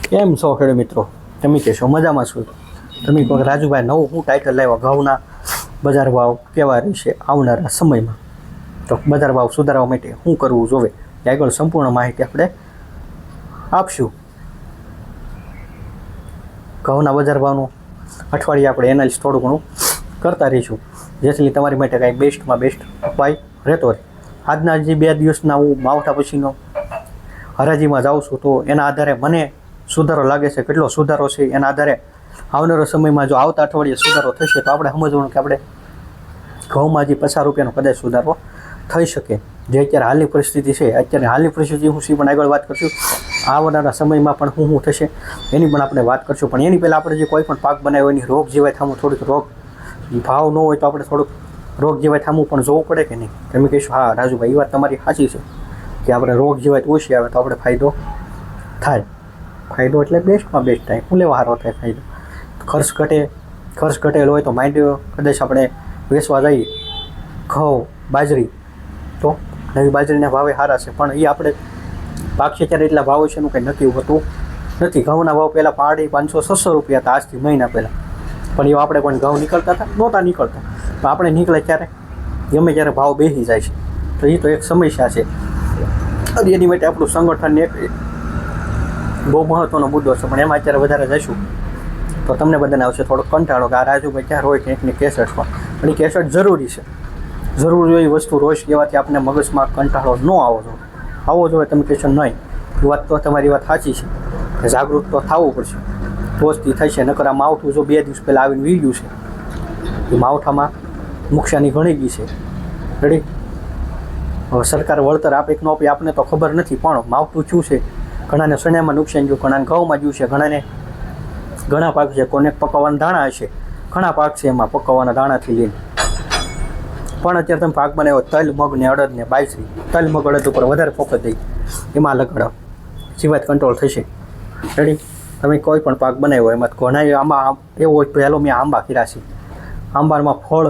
કેમ છો ખેડૂત મિત્રો? તમે કહેશો મજામાં છો? તમે કહો રાજુભાઈ નવું હું ટાઇટલ લાવ્યા ઘઉંના બજાર ભાવ કેવા રહેશે આવનારા સમયમાં, તો બજાર ભાવ સુધારવા માટે શું કરવું જોવે એ આગળ સંપૂર્ણ માહિતી આપણે આપશું. ઘઉંના બજાર ભાવનું અઠવાડિયે આપણે એનાલિસિસ થોડું ઘણું કરતા રહીશું, જેથી તમારી માટે કાંઈ બેસ્ટમાં બેસ્ટ ઉપાય રહેતો રહે. આજના જે 2 દિવસના હું માવઠા પછીનો હરાજીમાં જાઉં છું, તો એના આધારે મને સુધારો લાગે છે. કેટલો સુધારો છે એના આધારે આવનારા સમયમાં જો આવતા અઠવાડિયે સુધારો થશે તો આપણે સમજવાનું કે આપણે ઘઉંમાં જે 50 રૂપિયાનો કદાચ સુધારો થઈ શકે. જે અત્યારે હાલની પરિસ્થિતિ છે, અત્યારે હાલની પરિસ્થિતિ હું પણ આગળ વાત કરશું. આવનારા સમયમાં પણ શું થશે એની પણ આપણે વાત કરશું. પણ એની પહેલાં આપણે જે કોઈ પણ પાક બનાવ્યો એની રોગ જીવાય થામું, થોડીક રોગ ભાવ ન હોય તો આપણે થોડુંક રોગ જીવાય થામું પણ જોવું પડે કે નહીં? તમે કહીશું હા રાજુભાઈ એ વાત તમારી સાચી છે કે આપણે રોગ જીવાય ઓછી આવે તો આપણે ફાયદો થાય. ફાયદો એટલે બેસ્ટમાં બેસ્ટ થાય. શું લેવા સારો થાય ફાયદો? ખર્ચ ઘટેલો હોય તો માઇન્ડ કદાચ આપણે વેચવા જઈએ ઘઉં બાજરી, તો નવી બાજરીના ભાવે સારા છે, પણ એ આપણે પાક છે ત્યારે એટલા ભાવ છે એનું કંઈ નક્કી હોતું નથી. ઘઉંના ભાવ પહેલાં 500-600 રૂપિયા હતા આજથી મહિના પહેલાં, પણ એ આપણે કોઈ ઘઉં નીકળતા હતા નહોતા નીકળતા. તો આપણે નીકળે ત્યારે ગમે ત્યારે ભાવ બેસી જાય છે, તો એ તો એક સમસ્યા છે. અને એની માટે આપણું સંગઠન એક બહુ મહત્ત્વનો મુદ્દો છે, પણ એમાં અત્યારે વધારે જઈશું તો તમને બધાને આવશે થોડો કંટાળો કે આ રાજુભાઈ ક્યાં રોજ કંઈકની કેસેટમાં. પણ એ કેસેટ જરૂરી છે. જરૂર એવી વસ્તુ રોજ કહેવાથી આપણે મગજમાં કંટાળો ન આવવો જોઈએ. તમે કહેશો નહીં, એ વાત તો તમારી વાત સાચી છે કે જાગૃત તો થવું પડશે તો જ થશે. નકર આ માવઠું જો 2 દિવસ પહેલાં આવીને વી ગયું છે, એ માવઠામાં નુકસાની ઘણી ગઈ છે. રેડી? હવે સરકાર વળતર આપે કે ન આપે આપણને તો ખબર નથી, પણ માવઠું શું છે ઘણાને સણામાં નુકસાન ગયું, ઘણાને ઘઉંમાં ગયું છે, ઘણાને ઘણા પાક છે, કોને પકવવાના દાણા હશે, ઘણા પાક છે એમાં પકવવાના દાણાથી લઈને. પણ અત્યારે તમે પાક બનાવ્યો તલ, મગ ને અડદ ને બાજરી, તલ મગ અડદ ઉપર વધારે ફોકસ દઈ એમાં લગાડો, જીવાત કંટ્રોલ થશે. રેડી? તમે કોઈ પણ પાક બનાવ્યો એમાં ઘણા આંબા એવો હોય, પહેલો મેં આંબા કર્યા છે. આંબામાં ફળ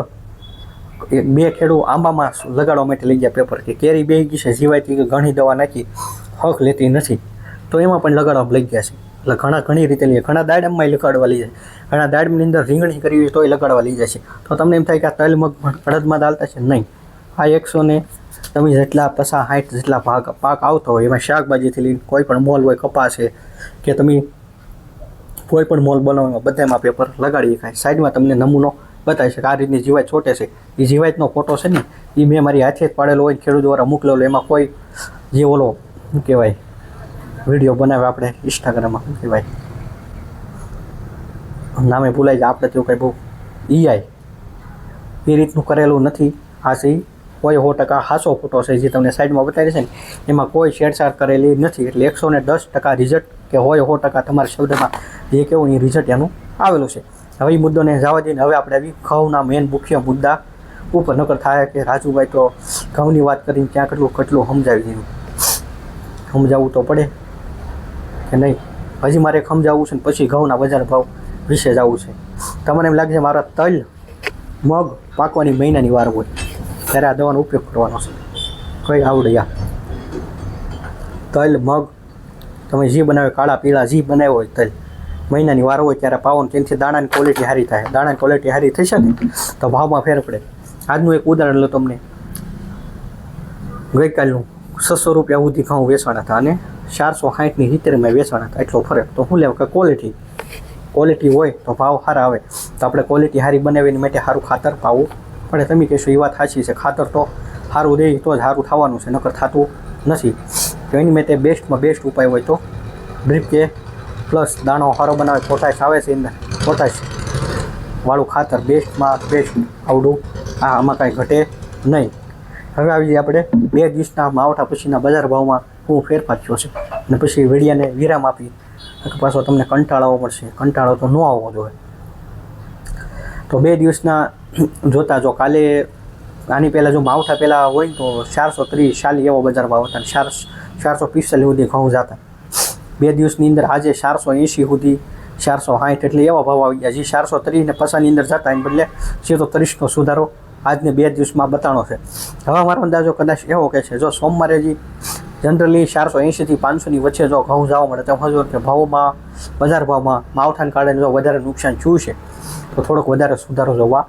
2 ખેડૂ આંબામાં લગાડવા માટે લઈ ગયા પેપર કે કેરી બે ગઈ છે જીવાયથી કે ઘણી દવા નાખી હક લેતી નથી, તો એમાં પણ લગાડવા લઈ ગયા છે. એટલે ઘણી રીતે લઈએ. ઘણા દાડમમાં લગાડવા લઈ જાય, ઘણા દાડમની અંદર રીંગણી કરવી હોય તોય લગાડવા લઈ જાય છે. તો તમને એમ થાય કે આ તલ મગ અડદમાં ચાલતા છે? નહીં. આ 100 ને તમે જેટલા 50-60 જેટલા પાક આવતો હોય એમાં શાકભાજીથી લઈને કોઈ પણ મોલ હોય, કપાસ છે કે તમે કોઈ પણ મોલ બનાવો બધામાં પેપર લગાડી શકાય. સાઈડમાં તમને નમૂનો બતાવી શકે આ રીતની જીવાત છોટે છે. એ જીવાતનો ફોટો છે ને એ મેં મારી હાથે જ પાડેલો હોય, ખેડૂત દ્વારા મોકલેલો. એમાં કોઈ જે ઓલો શું કહેવાય વિડીયો બનાવે આપણે ઇન્સ્ટાગ્રામમાં શું કહેવાય નામે ભૂલાઈ જાય આપણે, તેવું કંઈ બહુ EI એ રીતનું કરેલું નથી. આ છે કોઈ 100% હાસો ફોટો છે જે તમને સાઈડમાં બતાવી છે ને, એમાં કોઈ છેડછાડ કરેલી નથી. એટલે 110% રિઝલ્ટ કે હોય 100% તમારા શબ્દમાં જે કેવું એ રિઝલ્ટ એનું આવેલું છે. હવે એ મુદ્દોને જવા દઈને હવે આપણે આવી ઘઉંના મેન મુખ્ય મુદ્દા ઉપર નકર થાય કે રાજુભાઈ તો ઘઉંની વાત કરીને ક્યાં કેટલું સમજાવી દીધું. સમજાવવું તો પડે કે નહીં? હજી મારે સમજાવવું છે ને પછી ઘઉંના બજાર ભાવ વિશે જવું છે. તમને એમ લાગે છે મારા તલ મગ પાકવાની મહિનાની વાર હોય ત્યારે આ દવાનો ઉપયોગ કરવાનો છે. કઈ આવડે યાર? તલ મગ તમે જે બનાવે કાળા પીળા જે બનાવ્યો હોય તલ મહિનાની વાર હોય ત્યારે પાવન, તેનાથી દાણાની ક્વોલિટી સારી થાય. દાણાની ક્વોલિટી સારી થઈ શકે તો ભાવમાં ફેર પડે. આજનું એક ઉદાહરણ લો તમને. ગઈકાલનું 600 રૂપિયા સુધી ઘઉં વેચવાના હતા અને 460ની 70માં વેચવાના હતા. એટલો ફરક. તો શું લેવું કે ક્વોલિટી હોય તો ભાવ સારા આવે. તો આપણે ક્વોલિટી સારી બનાવીને માટે સારું ખાતર પાવું પડે. તમે કહેશો એ વાત સાચી છે, ખાતર તો સારું દે તો જ સારું થવાનું છે, નકર થતું નથી. તો એની માટે બેસ્ટમાં બેસ્ટ ઉપાય હોય તો ડ્રીપ કે પ્લસ દાણો સારો બનાવે, પોટાશ આવે છે અંદર, પોટાશ વાળું ખાતર બેસ્ટમાં બેસ્ટ આવડું. આમાં કાંઈ ઘટે નહીં. હવે આવી જઈએ આપણે 2 દિવસના માવઠા પછીના બજાર ભાવમાં હું ફેરફાર થયો છે, અને પછી વિડીયાને વિરામ આપી પાછો તમને કંટાળો મળશે. કંટાળો તો ન આવવો જોઈએ. તો 2 દિવસના જોતા જો કાલે આની પહેલાં જો માવઠા પહેલાં હોય તો 430-40 એવો બજાર ભાવ હતા, 445 સુધી ઘઉં જતા. 2 દિવસની અંદર આજે 480 સુધી 460 એટલે એવા ભાવ આવી ગયા. જે 430 ને 50ની અંદર જતા એને બદલે 130નો સુધારો આજને 2 દિવસમાં બતાણો છે. હવે મારો અંદાજો કદાચ એવો કહે છે જો સોમવારે જે જનરલી 480 થી 500ની વચ્ચે જો ઘઉં જવા મળે તો સમજો કે ભાવમાં બજાર ભાવમાં માવઠાને કારણે જો વધારે નુકસાન થયું છે તો થોડોક વધારે સુધારો જોવા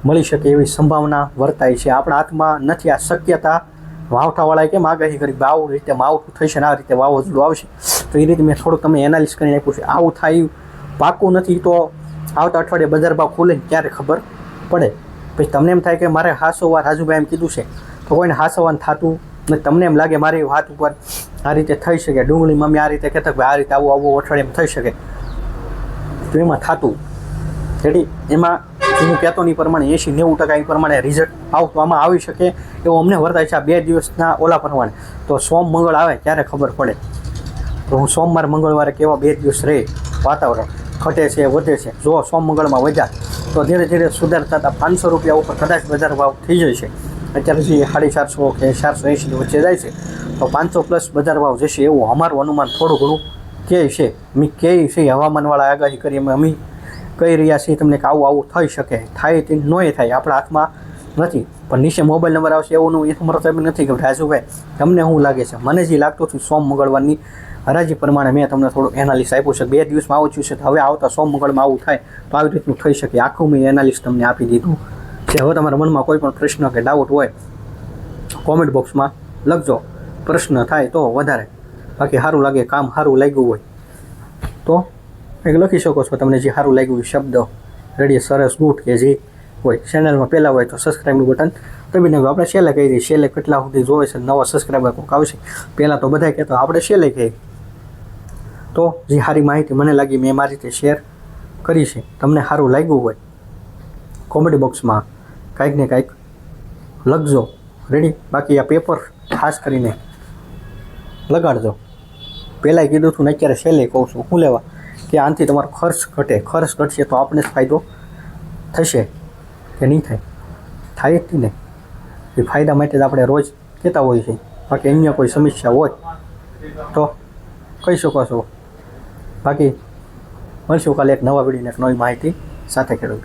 મળી શકે એવી સંભાવના વર્તાય છે. આપણા હાથમાં નથી આ શક્યતા. માવઠાવાળાએ કેમ આગાહી કરી આવું રીતે માવઠું થશે ને આ રીતે વાવાઝોડું આવશે, તો એ રીતે મેં થોડુંક તમે એનાલિસિસ કરીને આપ્યું છે. આવું થાય પાકું નથી તો આવતા અઠવાડિયે બજાર ભાવ ખુલે ત્યારે ખબર પડે. પછી તમને એમ થાય કે મારે હાસોવા રાજુભાઈ એમ કીધું છે તો કોઈને હાસવાનું થતું ને તમને એમ લાગે મારી વાત ઉપર આ રીતે થઈ શકે, ડુંગળી મમ્મી આ રીતે કહેતા કે આ રીતે આવું અઠવાડિયામાં થઈ શકે, તો એમાં થતું રેડી. એમાં હું કહેતો નહીં પ્રમાણે 80-90% એ પ્રમાણે રિઝલ્ટ આવતું આમાં આવી શકે એવું અમને વર્તાય છે. આ 2 દિવસના ઓલા પ્રમાણે તો સોમ મંગળ આવે ત્યારે ખબર પડે. તો હું સોમવાર મંગળવારે કેવા 2 દિવસ રહે વાતાવરણ ઘટે છે વધે છે. જો સોમ મંગળમાં વધ્યા તો ધીરે ધીરે સુધાર થતાં 500 રૂપિયા ઉપર કદાચ બજાર ભાવ થઈ જાય છે. અત્યારે જે 450 કે 480 વચ્ચે જાય છે તો 500+ બજાર ભાવ જશે એવું અમારું અનુમાન થોડું ઘણું કહે છે. મેં કહે છે હવામાનવાળા આગાહી કરી અમે કહી રહ્યા છીએ તમને કે આવું થઈ શકે, થાય તે નોય થાય આપણા હાથમાં નથી. પણ નીચે મોબાઈલ નંબર આવશે એવું એ તમારો સાહેબ નથી કે રાજુભાઈ તમને શું લાગે છે. મને જે લાગતું હતું સોમ મંગળવારની હરાજી પ્રમાણે મેં તમને થોડું એનાલિસ આપ્યું છે. 2 દિવસમાં આવું થયું છે તો હવે આવતા સોમ મંગળમાં આવું થાય તો આવી રીતનું થઈ શકે. આખું મેં એનાલિસ તમને આપી દીધું છે. હવે તમારા મનમાં કોઈ પણ પ્રશ્ન કે ડાઉટ હોય કોમેન્ટ બોક્સમાં લખજો. પ્રશ્ન થાય તો વધારે, બાકી સારું લાગે કામ સારું લાગ્યું હોય તો એક લખી શકો છો. તમને જે સારું લાગ્યું શબ્દ રેડી સરસ ગુડ કે જે હોય. ચેનલમાં પહેલાં હોય તો સબસ્ક્રાઈબનું બટન દબાવીને આપણે છેલ્લે કહી દઈએ. છેલ્લે કેટલા સુધી જોવે છે નવા સબસ્ક્રાઈબર કોઈક આવશે. પહેલાં તો બધા કહેતો આપણે છેલ્લે કહીએ. તો જે સારી માહિતી મને લાગી મેં મારી રીતે શેર કરી છે. તમને સારું લાગ્યું હોય કોમેન્ટ બોક્સમાં કાંઈક ને કાંઈક લખજો રેડી. બાકી આ પેપર ખાસ કરીને લગાડજો. પહેલાંય કીધું હતું ને અત્યારે છેલ્લે કહું છું. શું લેવા કે આનાથી તમારો ખર્ચ ઘટે. ખર્ચ ઘટશે તો આપણને ફાયદો થશે કે નહીં થાય? થાય જ નહીં. એ ફાયદા માટે જ આપણે રોજ કહેતા હોઈએ છીએ. બાકી અન્ય કોઈ સમસ્યા હોય તો કહી શકો છો. બાકી મળશું કાલે એક નવા વિડીયોને એક નવી માહિતી સાથે ખેડૂત.